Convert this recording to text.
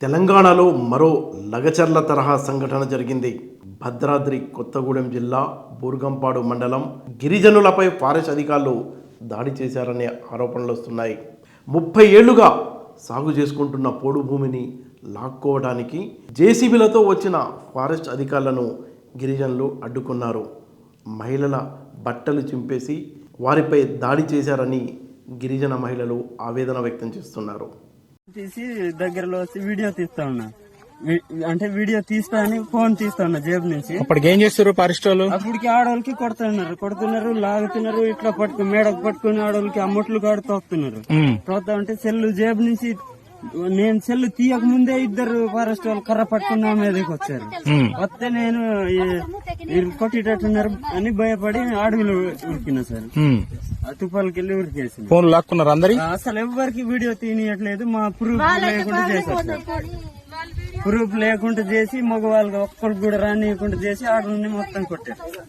తెలంగాణలో మరో లగచర్ల తరహా సంఘటన జరిగింది. భద్రాద్రి కొత్తగూడెం జిల్లా బూర్గంపాడు మండలం గిరిజనులపై ఫారెస్ట్ అధికారులు దాడి చేశారనే ఆరోపణలు వస్తున్నాయి. 30 ఏళ్లుగా సాగు చేసుకుంటున్న పోడు భూమిని లాక్కోవడానికి జేసీబీలతో వచ్చిన ఫారెస్ట్ అధికారులను గిరిజనులు అడ్డుకున్నారు. మహిళల బట్టలు చింపేసి వారిపై దాడి చేశారని గిరిజన మహిళలు ఆవేదన వ్యక్తం చేస్తున్నారు. తీసి దగ్గరలో వచ్చి వీడియో తీస్తా ఉన్నా, అంటే వీడియో తీస్తా అని ఫోన్ తీస్తా ఉన్నా జేబు నుంచి. అప్పటికి ఏం చేస్తారు ఫారెస్ట్ వాళ్ళు? అప్పటికి ఆడవాళ్ళకి కొడుతున్నారు, లాగుతున్నారు, ఇట్లా మేడకు పట్టుకుని ఆడవాళ్ళకి అమ్మట్లు కాడు తోస్తున్నారు. తోస్తా ఉంటే సెల్లు జేబు నుంచి నేను సెల్లు తీయక ముందే ఇద్దరు ఫారెస్ట్ వాళ్ళు కర్ర పట్టుకుని నా మీదకి వచ్చారు. వస్తే నేను కొట్టేటట్టున్నారు అని భయపడి అడవిలో ఉరికినా సార్. తుపాలకి వెళ్ళి ఉరికేసి ఫోన్ లాక్కున్నారు అందరి. అసలు ఎవరికి వీడియో తీయట్లేదు. మా ప్రూఫ్ లేకుండా చేశారు సార్. ప్రూఫ్ లేకుండా చేసి మగవాళ్ళకి ఒక్కరికి కూడా రానియకుండా చేసి ఆడని మొత్తం కొట్టారు.